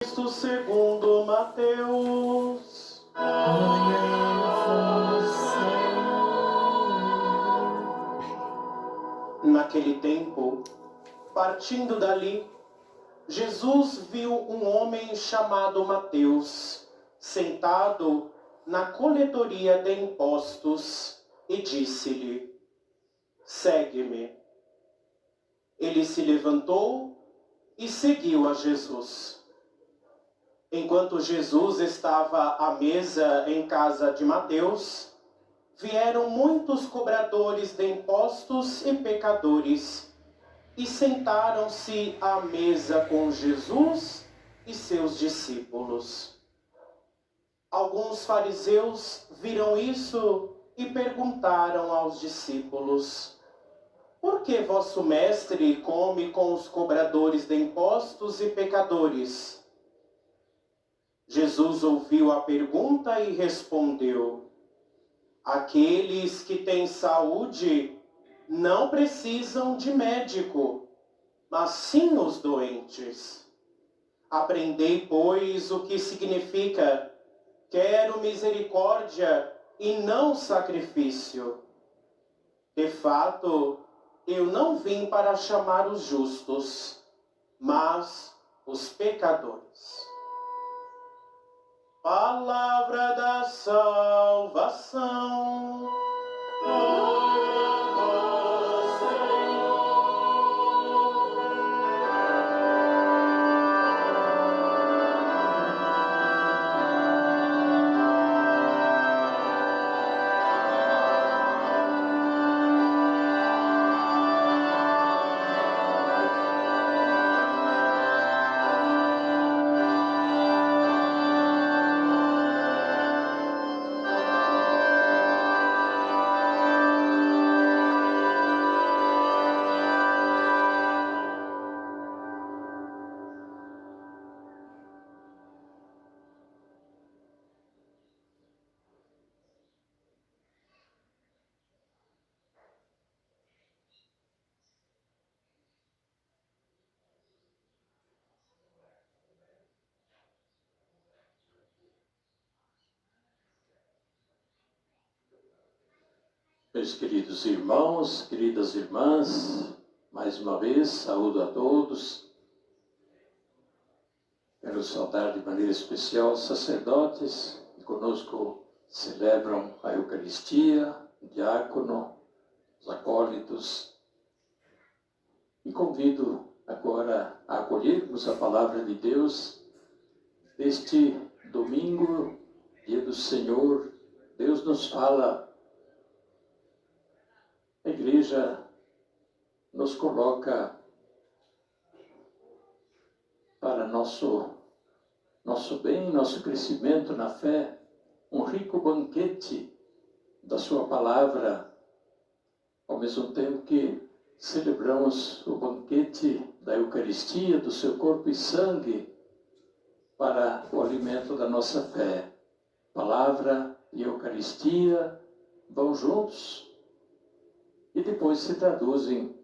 Cristo segundo Mateus. Glória a vós, Senhor. Naquele tempo, partindo dali, Jesus viu um homem chamado Mateus, sentado na coletoria de impostos, e disse-lhe: segue-me. Ele se levantou e seguiu a Jesus. Enquanto Jesus estava à mesa em casa de Mateus, vieram muitos cobradores de impostos e pecadores e sentaram-se à mesa com Jesus e seus discípulos. Alguns fariseus viram isso e perguntaram aos discípulos: por que vosso mestre come com os cobradores de impostos e pecadores? Jesus ouviu a pergunta e respondeu: aqueles que têm saúde não precisam de médico, mas sim os doentes. Aprendei, pois, o que significa: quero misericórdia e não sacrifício. De fato, eu não vim para chamar os justos, mas os pecadores. Palavra da salvação. Glória a vós, Meus queridos irmãos, queridas irmãs, mais uma vez saúdo a todos. Quero saudar de maneira especial os sacerdotes que conosco celebram a Eucaristia, o diácono, os acólitos. E convido agora a acolhermos a palavra de Deus deste domingo, dia do Senhor. Deus nos fala. A Igreja nos coloca para nosso bem, nosso crescimento na fé, um rico banquete da sua palavra, ao mesmo tempo que celebramos o banquete da Eucaristia, do seu corpo e sangue, para o alimento da nossa fé. Palavra e Eucaristia vão juntos e depois se traduzem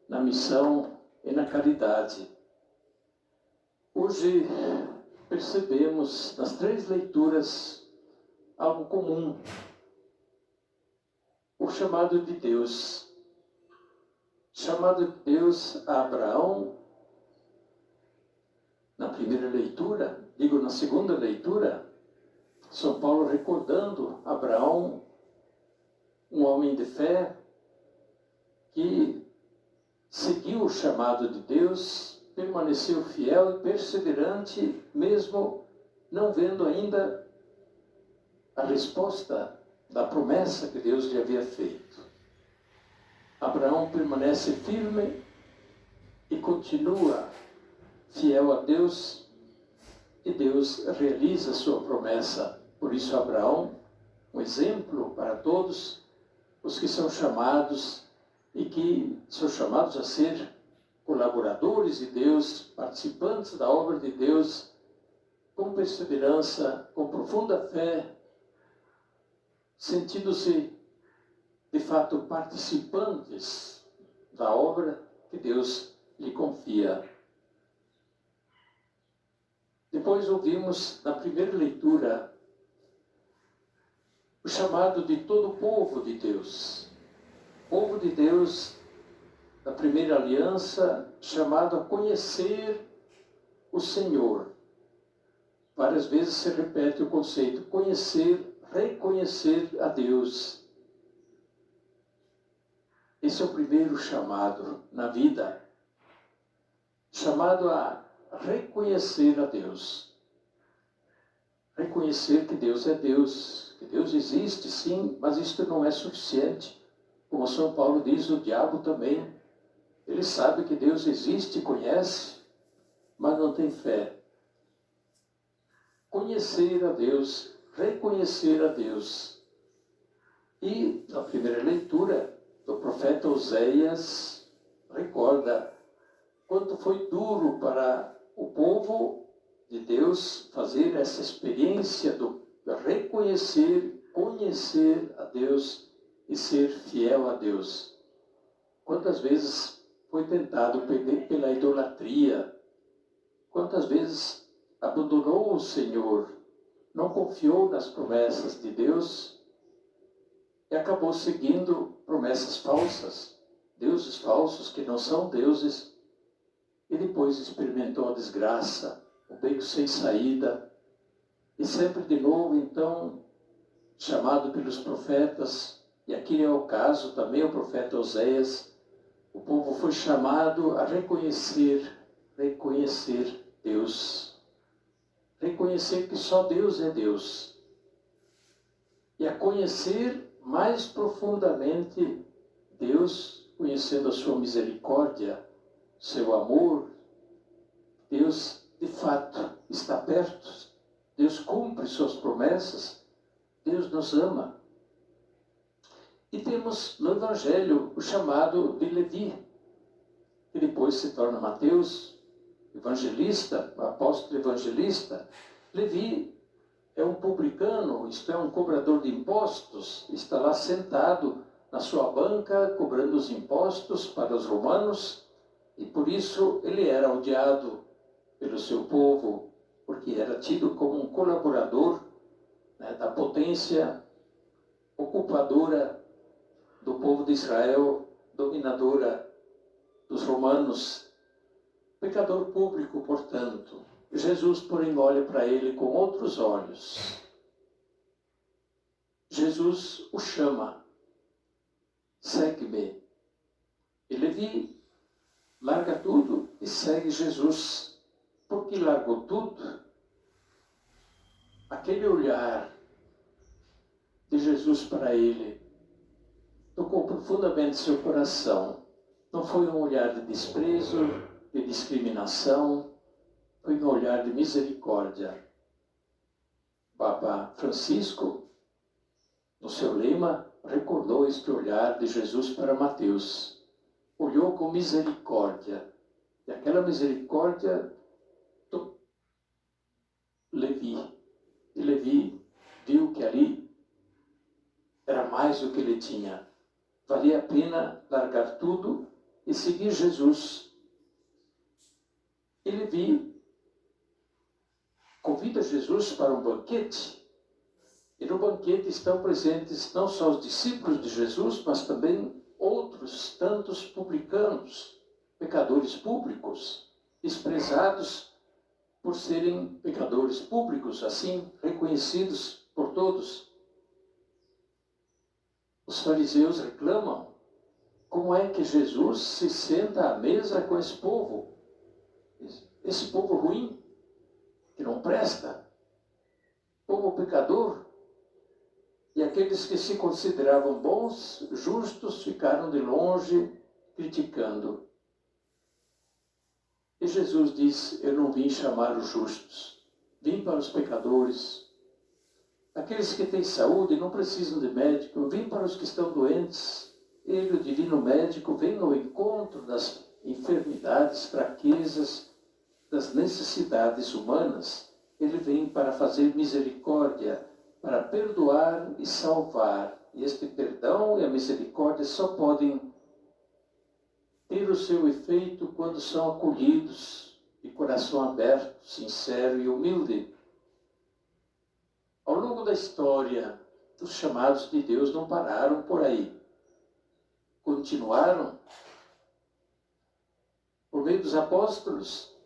na missão e na caridade. Hoje percebemos nas três leituras algo comum: o chamado de Deus. Chamado de Deus a Abraão, na primeira leitura, na segunda leitura, São Paulo recordando Abraão, um homem de fé, que seguiu o chamado de Deus, permaneceu fiel e perseverante, mesmo não vendo ainda a resposta da promessa que Deus lhe havia feito. Abraão permanece firme e continua fiel a Deus, e Deus realiza sua promessa. Por isso Abraão, um exemplo para todos os que são chamados e que são chamados a ser colaboradores de Deus, participantes da obra de Deus, com perseverança, com profunda fé, sentindo-se, de fato, participantes da obra que Deus lhe confia. Depois ouvimos na primeira leitura o chamado de todo o povo de Deus. O povo de Deus, na primeira aliança, chamado a conhecer o Senhor. Várias vezes se repete o conceito, conhecer, reconhecer a Deus. Esse é o primeiro chamado na vida. Chamado a reconhecer a Deus. Reconhecer que Deus é Deus, que Deus existe, sim, mas isto não é suficiente. Como São Paulo diz, o diabo também. Ele sabe que Deus existe, conhece, mas não tem fé. Conhecer a Deus, reconhecer a Deus. E na primeira leitura do profeta Oséias, recorda quanto foi duro para o povo de Deus fazer essa experiência do reconhecer, conhecer a Deus e ser fiel a Deus. Quantas vezes foi tentado pela idolatria, quantas vezes abandonou o Senhor, não confiou nas promessas de Deus e acabou seguindo promessas falsas, deuses falsos que não são deuses, e depois experimentou a desgraça, o beco sem saída, e sempre de novo, então, chamado pelos profetas, e aqui é o caso também, o profeta Oséias, o povo foi chamado a reconhecer Deus. Reconhecer que só Deus é Deus. E a conhecer mais profundamente Deus, conhecendo a sua misericórdia, seu amor. Deus, de fato, está perto. Deus cumpre suas promessas. Deus nos ama. E temos no Evangelho o chamado de Levi, que depois se torna Mateus, evangelista, apóstolo evangelista. Levi é um publicano, isto é, um cobrador de impostos, está lá sentado na sua banca, cobrando os impostos para os romanos, e por isso ele era odiado pelo seu povo, porque era tido como um colaborador, né, da potência ocupadora do povo de Israel, dominadora dos romanos, pecador público, portanto. Jesus, porém, olha para ele com outros olhos. Jesus o chama, segue-me. E Levi larga tudo e segue Jesus. Por que largou tudo? Aquele olhar de Jesus para ele tocou profundamente seu coração. Não foi um olhar de desprezo, de discriminação, foi um olhar de misericórdia. Papa Francisco, no seu lema, recordou este olhar de Jesus para Mateus. Olhou com misericórdia. E aquela misericórdia do Levi. E Levi viu que ali era mais do que ele tinha. Valia a pena largar tudo e seguir Jesus. E Levi convida Jesus para um banquete. E no banquete estão presentes não só os discípulos de Jesus, mas também outros tantos publicanos, pecadores públicos, desprezados por serem pecadores públicos, assim reconhecidos por todos. Os fariseus reclamam: como é que Jesus se senta à mesa com esse povo ruim, que não presta, povo pecador? E aqueles que se consideravam bons, justos, ficaram de longe criticando. E Jesus diz: eu não vim chamar os justos, vim para os pecadores. Aqueles que têm saúde e não precisam de médico, eu vim para os que estão doentes. Ele, o divino médico, vem ao encontro das enfermidades, fraquezas, das necessidades humanas. Ele vem para fazer misericórdia, para perdoar e salvar. E este perdão e a misericórdia só podem ter o seu efeito quando são acolhidos de coração aberto, sincero e humilde. Ao longo da história, os chamados de Deus não pararam por aí. Continuaram. Por meio dos apóstolos,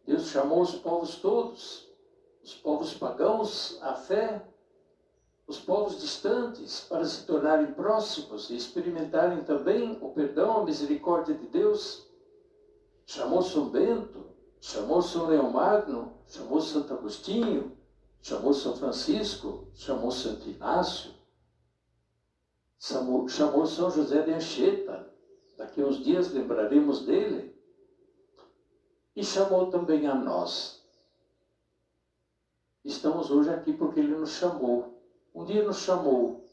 Deus chamou os povos todos, os povos pagãos à fé, os povos distantes para se tornarem próximos e experimentarem também o perdão, a misericórdia de Deus. Chamou São Bento, chamou São Leão Magno, chamou Santo Agostinho, chamou São Francisco, chamou Santo Inácio, chamou São José de Anchieta, daqui a uns dias lembraremos dele, e chamou também a nós. Estamos hoje aqui porque ele nos chamou. Um dia nos chamou.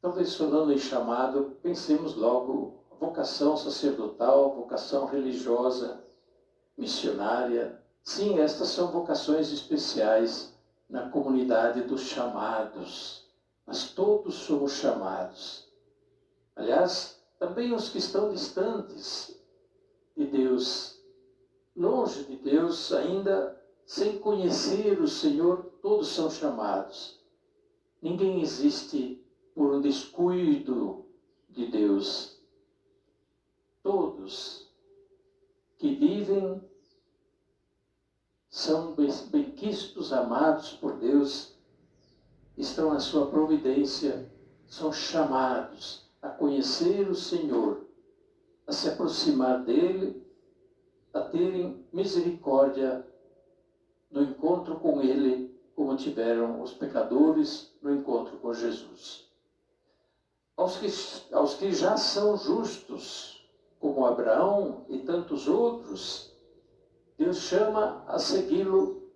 Talvez falando em chamado, pensemos logo vocação sacerdotal, vocação religiosa, missionária. Sim, estas são vocações especiais na comunidade dos chamados. Mas todos somos chamados. Aliás, também os que estão distantes de Deus, longe de Deus, ainda sem conhecer o Senhor, todos são chamados. Ninguém existe por um descuido de Deus. Todos que vivem são benquistos, amados por Deus, estão na sua providência, são chamados a conhecer o Senhor, a se aproximar dele, a terem misericórdia no encontro com ele, como tiveram os pecadores no encontro com Jesus. Aos que já são justos, como Abraão e tantos outros, Deus chama a segui-lo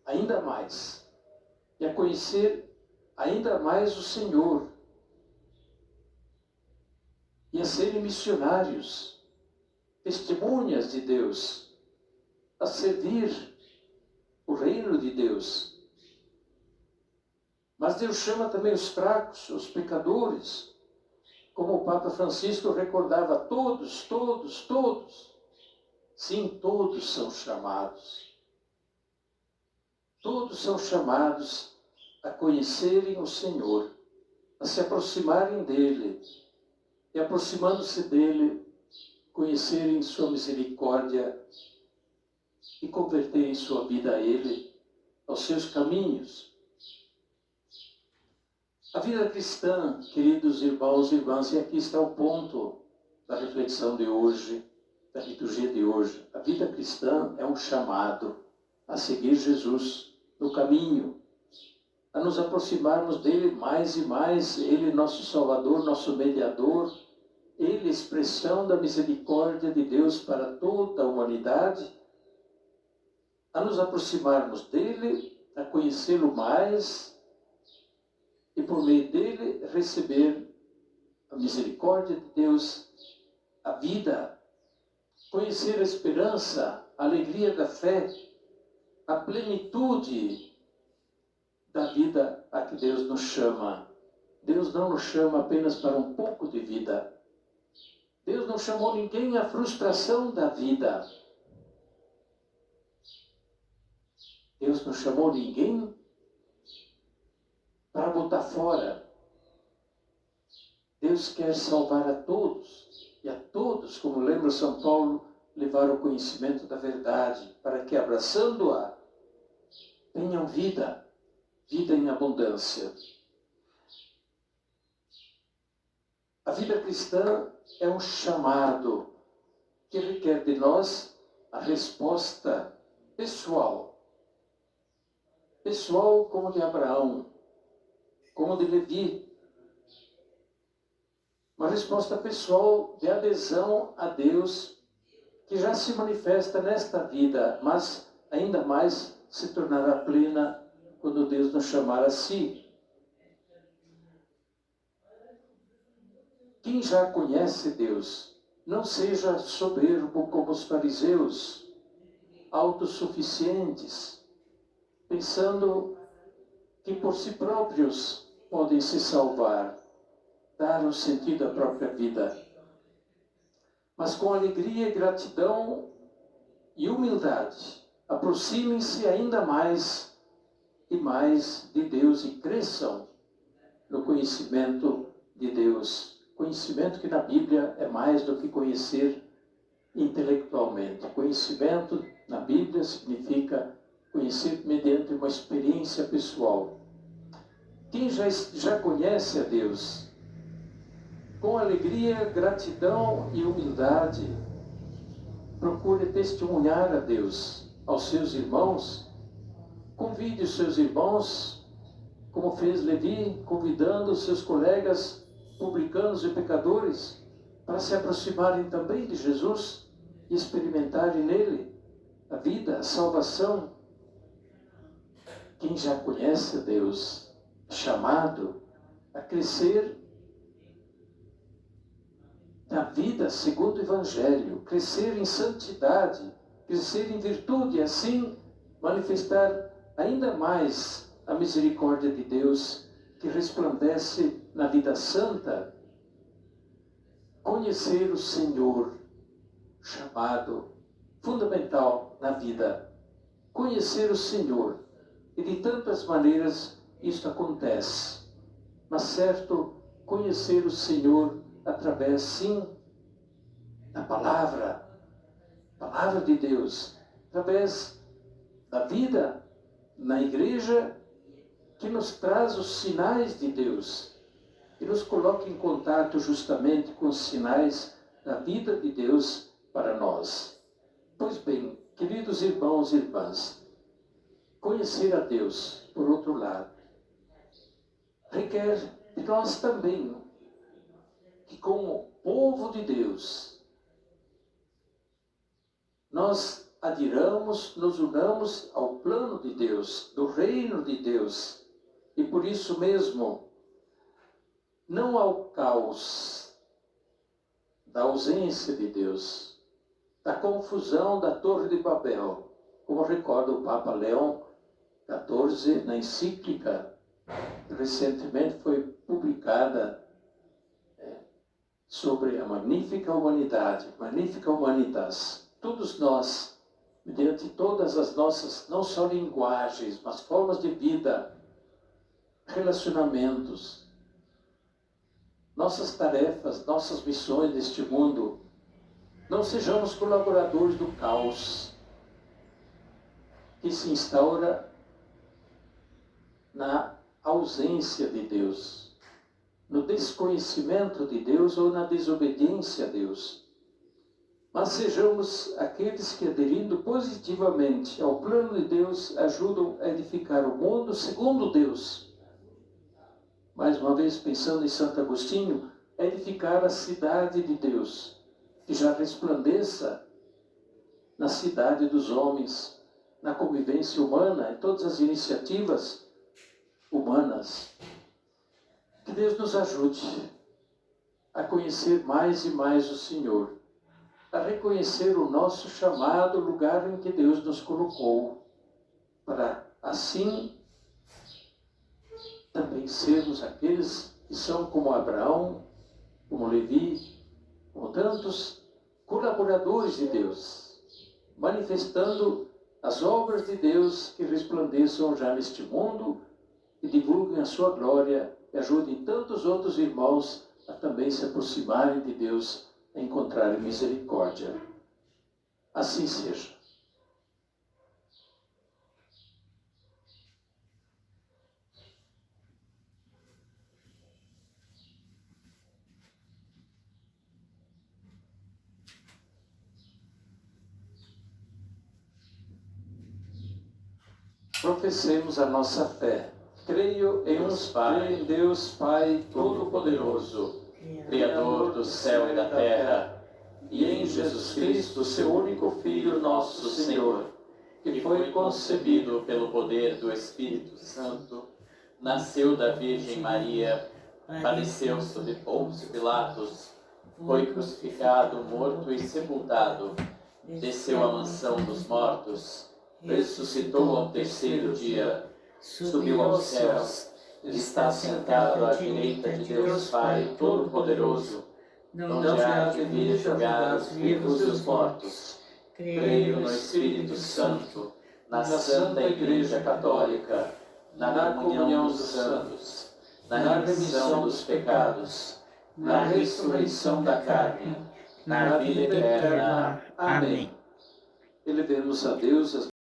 ainda mais e a conhecer ainda mais o Senhor e a serem missionários, testemunhas de Deus, a servir o reino de Deus. Mas Deus chama também os fracos, os pecadores, como o Papa Francisco recordava, todos. Sim, todos são chamados. Todos são chamados a conhecerem o Senhor, a se aproximarem dele, e aproximando-se dele, conhecerem sua misericórdia e converterem sua vida a ele, aos seus caminhos. A vida cristã, queridos irmãos e irmãs, e aqui está o ponto da reflexão de hoje, da liturgia de hoje. A vida cristã é um chamado a seguir Jesus no caminho, a nos aproximarmos dele mais e mais, ele nosso Salvador, nosso mediador, ele expressão da misericórdia de Deus para toda a humanidade, a nos aproximarmos dele, a conhecê-lo mais e por meio dele receber a misericórdia de Deus, a vida, conhecer a esperança, a alegria da fé, a plenitude da vida a que Deus nos chama. Deus não nos chama apenas para um pouco de vida. Deus não chamou ninguém à frustração da vida. Deus não chamou ninguém para botar fora. Deus quer salvar a todos, e a todos, como lembra São Paulo, levar ao conhecimento da verdade, para que, abraçando-a, tenham vida, vida em abundância. A vida cristã é um chamado que requer de nós a resposta pessoal. Pessoal como de Abraão, como de Levi. Uma resposta pessoal de adesão a Deus, que já se manifesta nesta vida, mas ainda mais se tornará plena quando Deus nos chamar a si. Quem já conhece Deus, não seja soberbo como os fariseus, autossuficientes, pensando que por si próprios podem se salvar, dar um sentido à própria vida. mas com alegria, gratidão e humildade, aproximem-se ainda mais e mais de Deus e cresçam no conhecimento de Deus. Conhecimento que na Bíblia é mais do que conhecer intelectualmente. Conhecimento na Bíblia significa conhecer mediante uma experiência pessoal. Quem já conhece a Deus, com alegria, gratidão e humildade, procure testemunhar a Deus aos seus irmãos. Convide os seus irmãos, como fez Levi, convidando os seus colegas publicanos e pecadores para se aproximarem também de Jesus e experimentarem nele a vida, a salvação. Quem já conhece a Deus, é chamado a crescer na vida segundo o Evangelho, crescer em santidade, crescer em virtude e assim manifestar ainda mais a misericórdia de Deus que resplandece na vida santa. Conhecer o Senhor, chamado fundamental na vida. Conhecer o Senhor. E de tantas maneiras isto acontece. Mas certo, conhecer o Senhor através, sim, da palavra de Deus, através da vida na igreja, que nos traz os sinais de Deus, que nos coloca em contato justamente com os sinais da vida de Deus para nós. Pois bem, queridos irmãos e irmãs, conhecer a Deus, por outro lado, requer de nós também que, como povo de Deus, nós adiramos, nos unamos ao plano de Deus, do reino de Deus, e por isso mesmo, não ao caos da ausência de Deus, da confusão da Torre de Babel, como recorda o Papa Leão XIV na encíclica que recentemente foi publicada sobre a magnífica humanidade, magnífica humanitas. Todos nós, mediante todas as nossas, não só linguagens, mas formas de vida, relacionamentos, nossas tarefas, nossas missões neste mundo, não sejamos colaboradores do caos que se instaura na ausência de Deus, no desconhecimento de Deus ou na desobediência a Deus. Mas sejamos aqueles que, aderindo positivamente ao plano de Deus, ajudam a edificar o mundo segundo Deus. Mais uma vez, pensando em Santo Agostinho, edificar a cidade de Deus, que já resplandeça na cidade dos homens, na convivência humana, em todas as iniciativas humanas. Que Deus nos ajude a conhecer mais e mais o Senhor, a reconhecer o nosso chamado, o lugar em que Deus nos colocou, para assim também sermos aqueles que são como Abraão, como Levi, como tantos colaboradores de Deus, manifestando as obras de Deus que resplandeçam já neste mundo e divulguem a sua glória e ajudem tantos outros irmãos a também se aproximarem de Deus, a encontrarem misericórdia. Assim seja. Professemos a nossa fé. Creio em Deus Pai Todo-Poderoso, Criador do céu e da terra, e em Jesus Cristo, seu único Filho, nosso Senhor, que foi concebido pelo poder do Espírito Santo, nasceu da Virgem Maria, padeceu sob Pôncio Pilatos, foi crucificado, morto e sepultado, desceu à mansão dos mortos, ressuscitou ao terceiro dia, subiu aos céus, está sentado à direita de Deus Pai Todo-Poderoso, Não há de vir julgar os vivos e os mortos. Creio no Espírito Santo, na Santa Igreja Católica, na comunhão dos santos, na remissão dos pecados, na ressurreição da carne, na vida eterna. Amém. Elevemos a Deus as